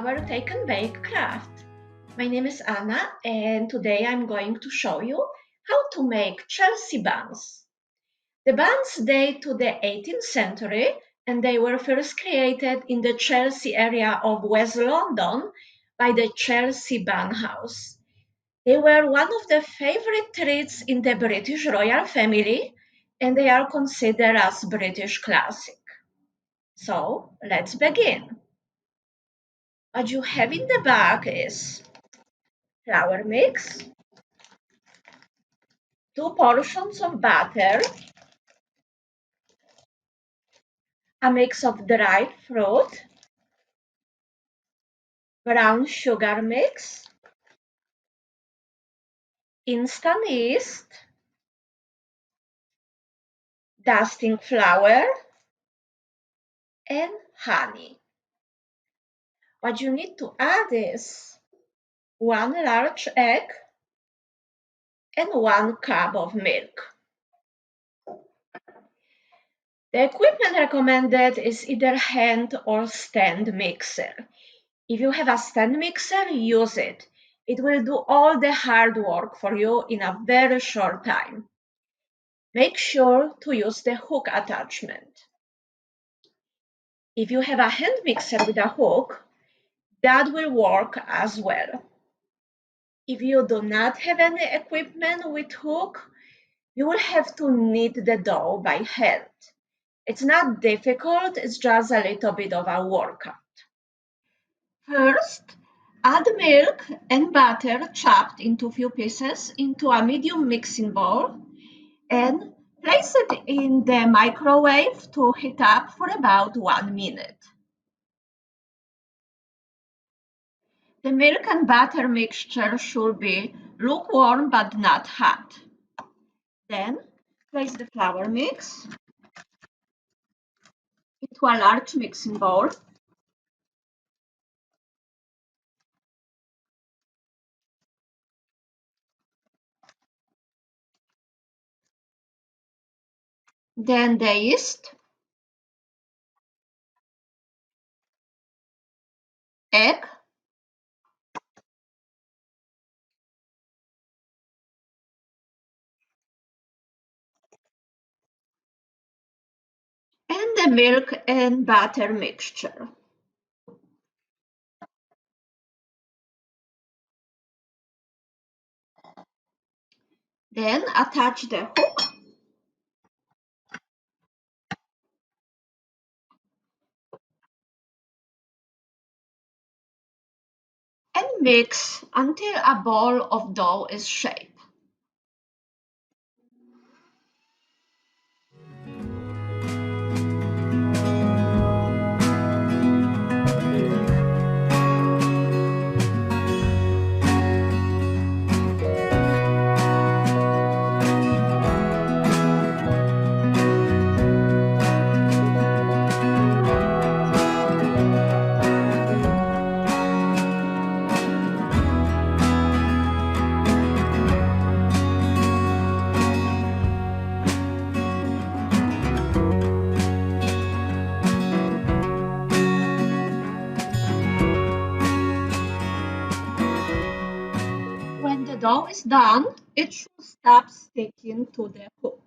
our Take and Bake craft. My name is Anna and today I'm going to show you how to make Chelsea buns. The buns date to the 18th century and they were first created in the Chelsea area of West London by the Chelsea Bun House. They were one of the favorite treats in the British royal family and they are considered as British classic. So let's begin. What you have in the bag is flour mix, 2 portions of butter, a mix of dried fruit, brown sugar mix, instant yeast, dusting flour, and honey. What you need to add is 1 large egg and 1 cup of milk. The equipment recommended is either hand or stand mixer. If you have a stand mixer, use it. It will do all the hard work for you in a very short time. Make sure to use the hook attachment. If you have a hand mixer with a hook, that will work as well. If you do not have any equipment with hook, you will have to knead the dough by hand. It's not difficult, it's just a little bit of a workout. First, add milk and butter chopped into few pieces into a medium mixing bowl and place it in the microwave to heat up for about 1 minute. The milk and butter mixture should be lukewarm but not hot. Then place the flour mix into a large mixing bowl. Then the yeast, egg, and the milk and butter mixture. Then attach the hook and mix until a ball of dough is shaped. When the dough is done, it should stop sticking to the hook.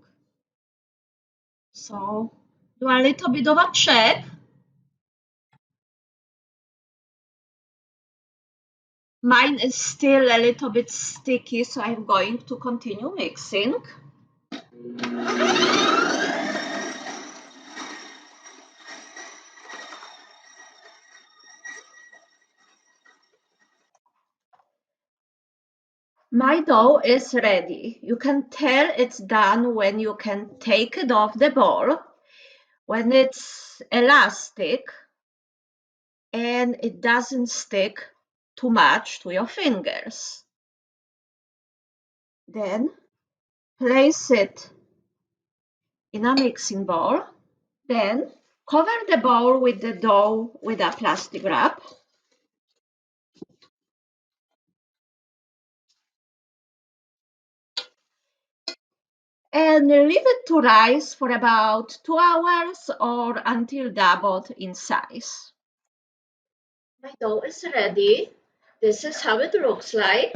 So do a little bit of a check. Mine is still a little bit sticky, so I'm going to continue mixing. My dough is ready. You can tell it's done when you can take it off the bowl, when it's elastic and it doesn't stick too much to your fingers. Then place it in a mixing bowl. Then cover the bowl with the dough with a plastic wrap. And leave it to rise for about 2 hours or until doubled in size. My dough is ready. This is how it looks like.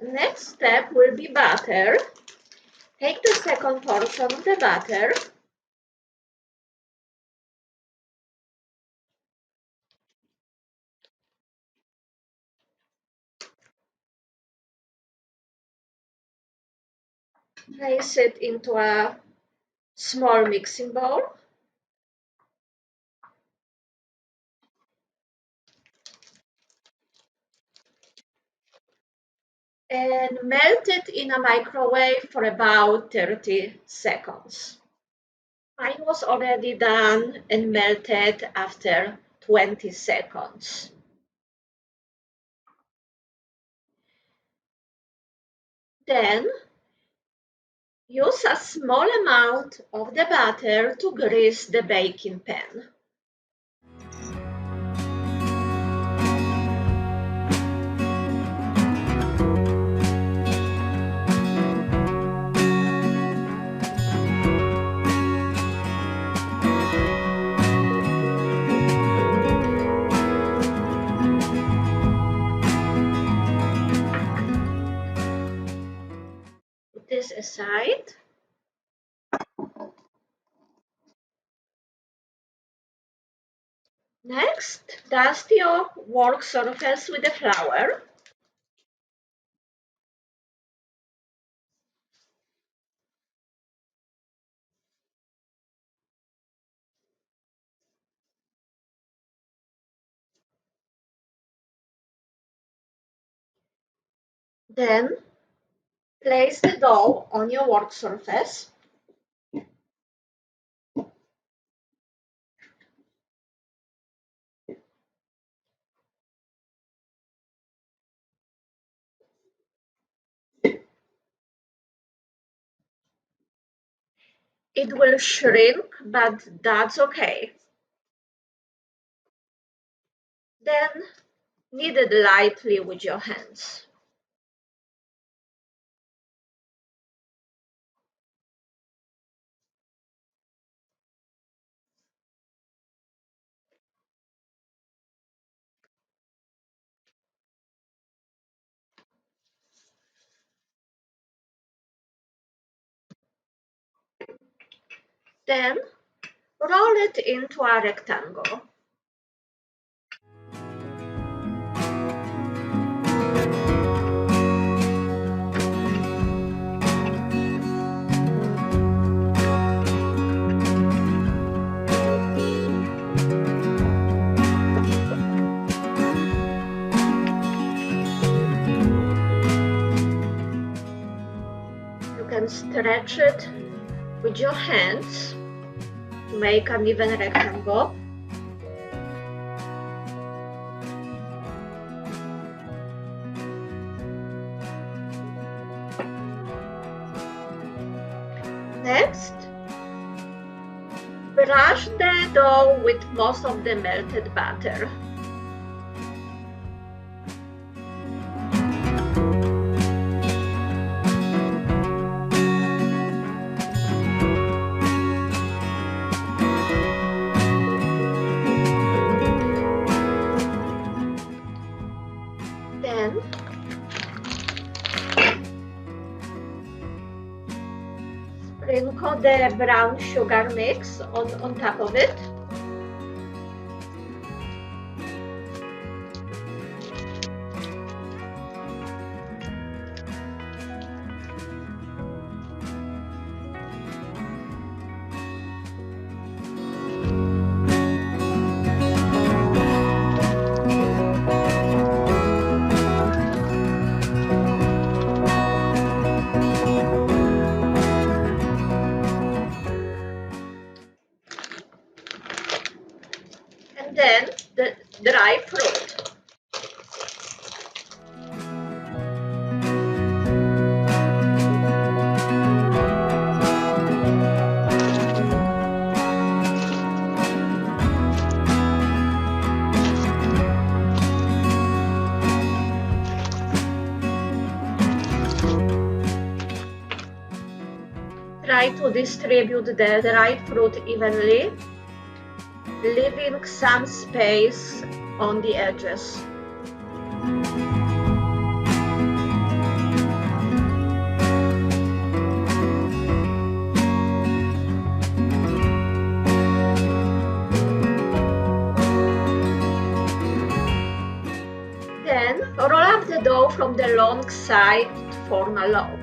Next step will be butter. Take the second portion of the butter. Place it into a small mixing bowl. And melt it in a microwave for about 30 seconds. Mine was already done and melted after 20 seconds. Then use a small amount of the butter to grease the baking pan. Put this aside. Next, dust your work surface with the flour. Then place the dough on your work surface. It will shrink, but that's okay. Then knead it lightly with your hands. Then roll it into a rectangle. You can stretch it with your hands to make an even rectangle. Next, brush the dough with most of the melted butter. Then sprinkle the brown sugar mix on top of it. And then the dry fruit. try to distribute the dried fruit evenly, leaving some space on the edges. Then roll up the dough from the long side to form a log.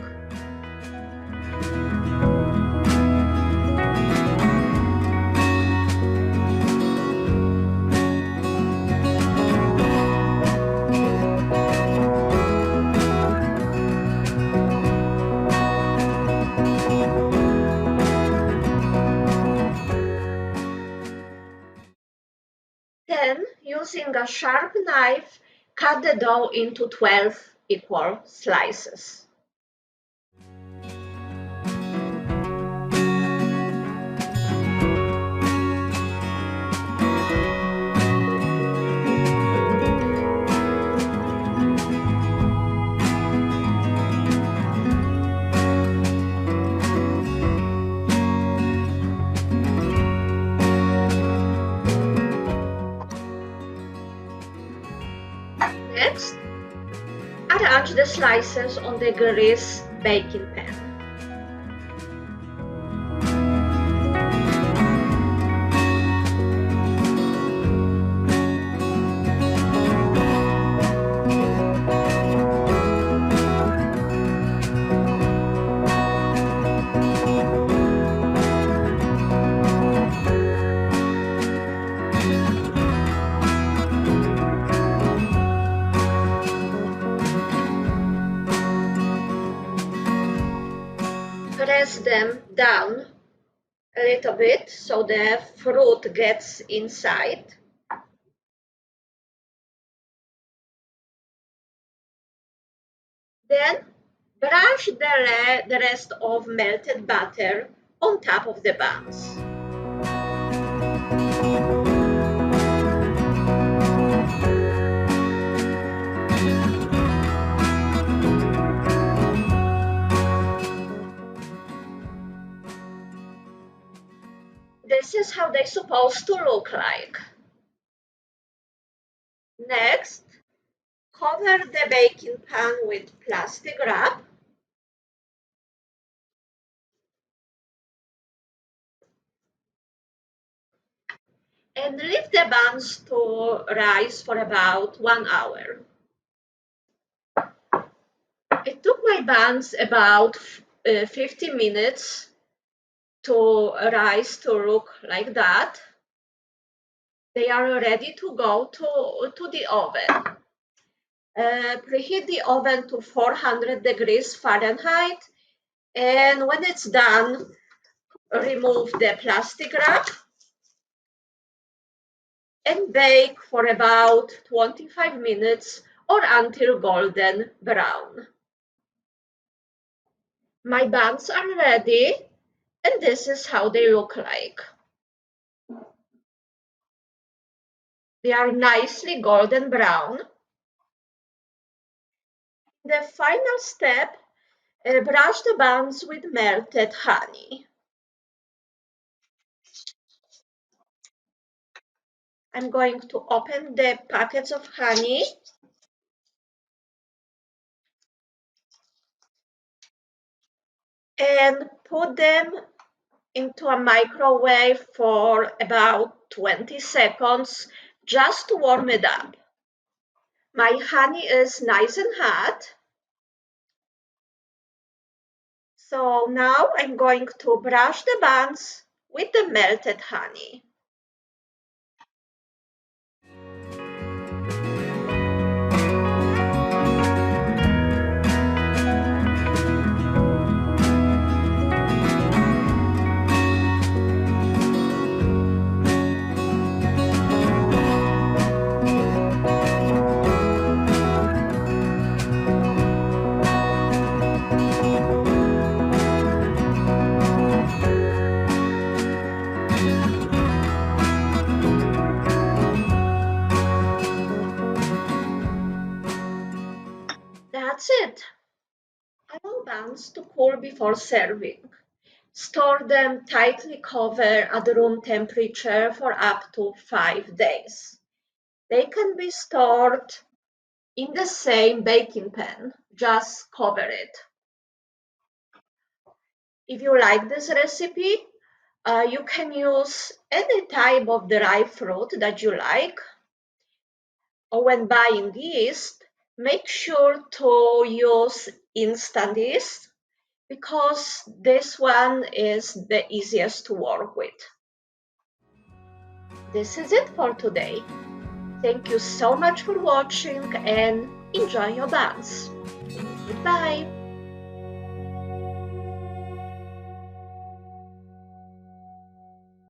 Then, using a sharp knife, cut the dough into 12 equal slices. Next, arrange the slices on the grease baking pan. Press them down a little bit so the fruit gets inside. Then brush the rest of melted butter on top of the buns. This is how they're supposed to look like. Next, cover the baking pan with plastic wrap. And leave the buns to rise for about 1 hour. It took my buns about 50 minutes to rise to look like that. They are ready to go to the oven. Preheat the oven to 400 degrees Fahrenheit, and when it's done, remove the plastic wrap and bake for about 25 minutes or until golden brown. My buns are ready, and this is how they look like. They are nicely golden brown. The final step, brush the buns with melted honey. I'm going to open the packets of honey. And put them into a microwave for about 20 seconds just to warm it up. My honey is nice and hot. So now I'm going to brush the buns with the melted honey. That's it. Allow buns to cool before serving. Store them tightly covered at room temperature for up to 5 days. They can be stored in the same baking pan, just cover it. If you like this recipe, you can use any type of dry fruit that you like. Or when buying yeast, make sure to use instant yeast because this one is the easiest to work with. This is it for today. Thank you so much for watching and enjoy your buns. Goodbye.